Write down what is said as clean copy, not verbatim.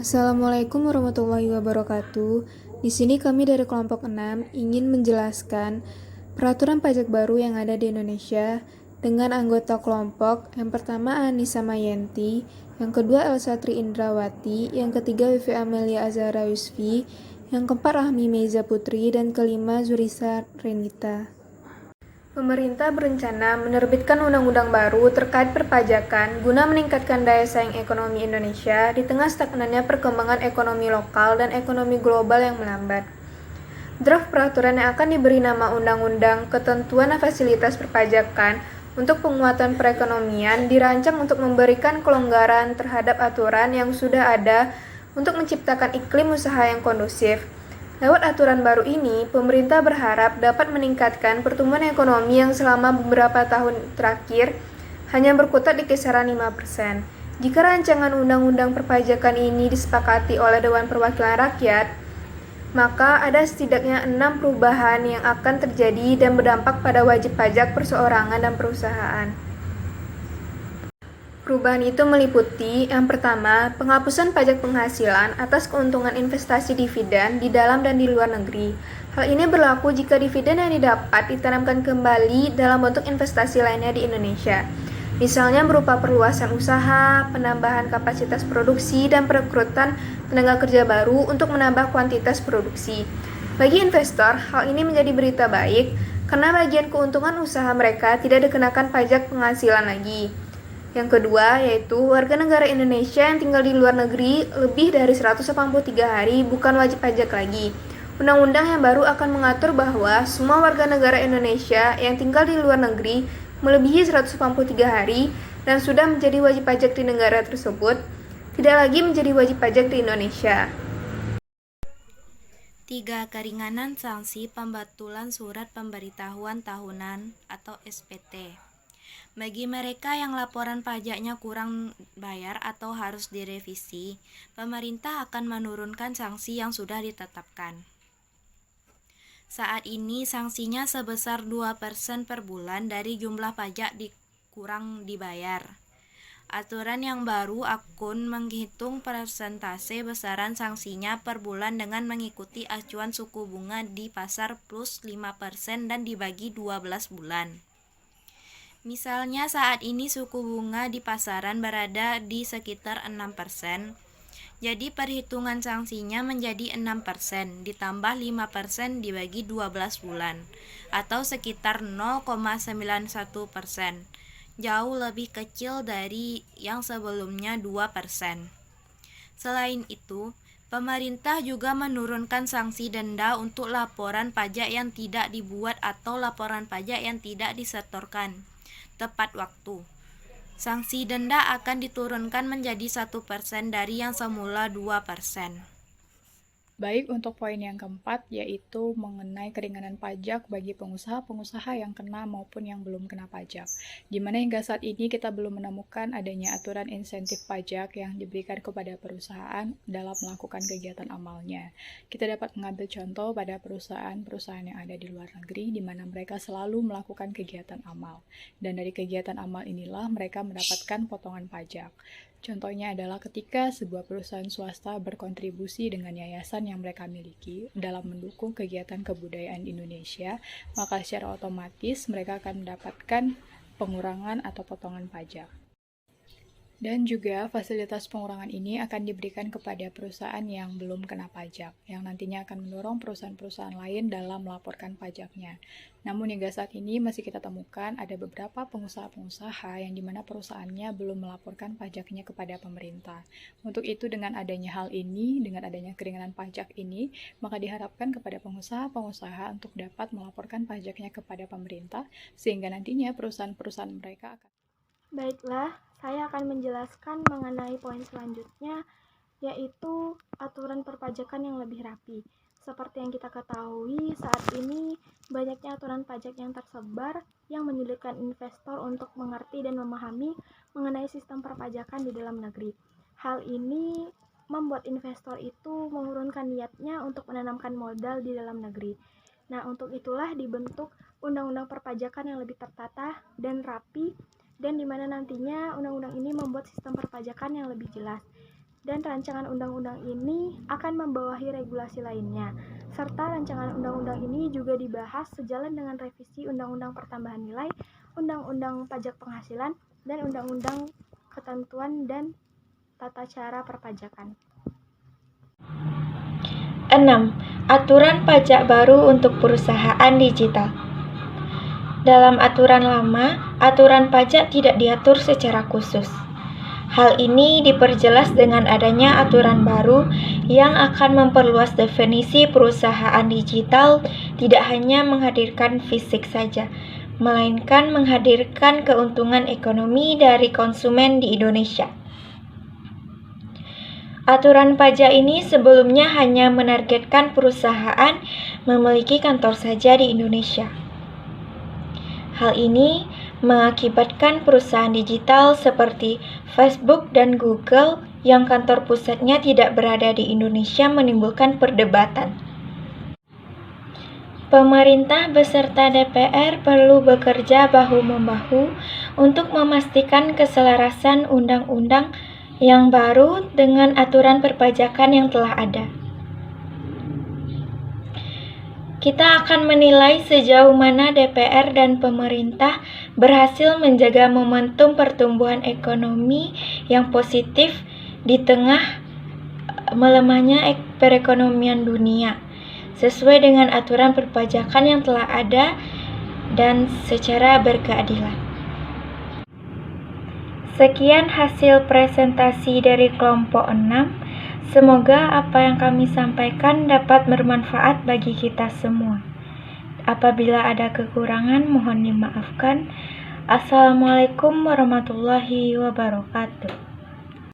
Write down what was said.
Assalamualaikum warahmatullahi wabarakatuh. Di sini kami dari kelompok 6 ingin menjelaskan peraturan pajak baru yang ada di Indonesia dengan anggota kelompok yang pertama Anissa Mayanti, yang kedua Elsa Tri Indrawati, yang ketiga Vivi Amelia Azhara Yusfi, yang keempat Rahmi Meza Putri, dan kelima Zurisa Renita. Pemerintah berencana menerbitkan undang-undang baru terkait perpajakan guna meningkatkan daya saing ekonomi Indonesia di tengah stagnannya perkembangan ekonomi lokal dan ekonomi global yang melambat. Draft peraturan yang akan diberi nama Undang-Undang Ketentuan dan Fasilitas Perpajakan untuk Penguatan Perekonomian dirancang untuk memberikan kelonggaran terhadap aturan yang sudah ada untuk menciptakan iklim usaha yang kondusif. Lewat aturan baru ini, pemerintah berharap dapat meningkatkan pertumbuhan ekonomi yang selama beberapa tahun terakhir hanya berkutat di kisaran 5%. Jika rancangan undang-undang perpajakan ini disepakati oleh Dewan Perwakilan Rakyat, maka ada setidaknya 6 perubahan yang akan terjadi dan berdampak pada wajib pajak perseorangan dan perusahaan. Perubahan itu meliputi, yang pertama, penghapusan pajak penghasilan atas keuntungan investasi dividen di dalam dan di luar negeri. Hal ini berlaku jika dividen yang didapat ditanamkan kembali dalam bentuk investasi lainnya di Indonesia. Misalnya berupa perluasan usaha, penambahan kapasitas produksi, dan perekrutan tenaga kerja baru untuk menambah kuantitas produksi. Bagi investor, hal ini menjadi berita baik karena bagian keuntungan usaha mereka tidak dikenakan pajak penghasilan lagi. Yang kedua, yaitu warga negara Indonesia yang tinggal di luar negeri lebih dari 183 hari bukan wajib pajak lagi. Undang-undang yang baru akan mengatur bahwa semua warga negara Indonesia yang tinggal di luar negeri melebihi 183 hari dan sudah menjadi wajib pajak di negara tersebut, tidak lagi menjadi wajib pajak di Indonesia. 3. Keringanan sanksi pembatulan surat pemberitahuan tahunan atau SPT. Bagi mereka yang laporan pajaknya kurang bayar atau harus direvisi, pemerintah akan menurunkan sanksi yang sudah ditetapkan. Saat ini sanksinya sebesar 2% per bulan dari jumlah pajak kurang dibayar. Aturan yang baru akan menghitung persentase besaran sanksinya per bulan dengan mengikuti acuan suku bunga di pasar plus 5% dan dibagi 12 bulan. Misalnya saat ini suku bunga di pasaran berada di sekitar 6%, jadi perhitungan sanksinya menjadi 6% ditambah 5% dibagi 12 bulan, atau sekitar 0,91%, jauh lebih kecil dari yang sebelumnya 2%. Selain itu, pemerintah juga menurunkan sanksi denda untuk laporan pajak yang tidak dibuat atau laporan pajak yang tidak disetorkan tepat waktu. Sanksi denda akan diturunkan menjadi 1% dari yang semula 2%. Baik, untuk poin yang keempat, yaitu mengenai keringanan pajak bagi pengusaha-pengusaha yang kena maupun yang belum kena pajak. Di mana hingga saat ini kita belum menemukan adanya aturan insentif pajak yang diberikan kepada perusahaan dalam melakukan kegiatan amalnya. Kita dapat mengambil contoh pada perusahaan-perusahaan yang ada di luar negeri, di mana mereka selalu melakukan kegiatan amal. Dan dari kegiatan amal inilah mereka mendapatkan potongan pajak. Contohnya adalah ketika sebuah perusahaan swasta berkontribusi dengan yayasan yang mereka miliki dalam mendukung kegiatan kebudayaan Indonesia, maka secara otomatis mereka akan mendapatkan pengurangan atau potongan pajak. Dan juga fasilitas pengurangan ini akan diberikan kepada perusahaan yang belum kena pajak, yang nantinya akan mendorong perusahaan-perusahaan lain dalam melaporkan pajaknya. Namun hingga saat ini masih kita temukan ada beberapa pengusaha-pengusaha yang dimana perusahaannya belum melaporkan pajaknya kepada pemerintah. Untuk itu dengan adanya hal ini, dengan adanya keringanan pajak ini, maka diharapkan kepada pengusaha-pengusaha untuk dapat melaporkan pajaknya kepada pemerintah, sehingga nantinya perusahaan-perusahaan mereka akan. Baiklah, saya akan menjelaskan mengenai poin selanjutnya, yaitu aturan perpajakan yang lebih rapi. Seperti yang kita ketahui, saat ini banyaknya aturan pajak yang tersebar yang menyulitkan investor untuk mengerti dan memahami mengenai sistem perpajakan di dalam negeri. Hal ini membuat investor itu mengurungkan niatnya untuk menanamkan modal di dalam negeri. Nah, untuk itulah dibentuk undang-undang perpajakan yang lebih tertata dan rapi, dan di mana nantinya undang-undang ini membuat sistem perpajakan yang lebih jelas. dan rancangan undang-undang ini akan membawahi regulasi lainnya, serta rancangan undang-undang ini juga dibahas sejalan dengan revisi Undang-Undang Pertambahan Nilai, Undang-Undang Pajak Penghasilan, dan Undang-Undang Ketentuan dan Tata Cara Perpajakan. 6. Aturan pajak baru untuk perusahaan digital. Dalam aturan lama, aturan pajak tidak diatur secara khusus. Hal ini diperjelas dengan adanya aturan baru yang akan memperluas definisi perusahaan digital, tidak hanya menghadirkan fisik saja, melainkan menghadirkan keuntungan ekonomi dari konsumen di Indonesia. Aturan pajak ini sebelumnya hanya menargetkan perusahaan memiliki kantor saja di Indonesia. Hal ini mengakibatkan perusahaan digital seperti Facebook dan Google yang kantor pusatnya tidak berada di Indonesia menimbulkan perdebatan. Pemerintah beserta DPR perlu bekerja bahu-membahu untuk memastikan keselarasan undang-undang yang baru dengan aturan perpajakan yang telah ada. Kita akan menilai sejauh mana DPR dan pemerintah berhasil menjaga momentum pertumbuhan ekonomi yang positif di tengah melemahnya perekonomian dunia, sesuai dengan aturan perpajakan yang telah ada dan secara berkeadilan. Sekian hasil presentasi dari kelompok 6. Semoga apa yang kami sampaikan dapat bermanfaat bagi kita semua. Apabila ada kekurangan, mohon dimaafkan. Assalamualaikum warahmatullahi wabarakatuh.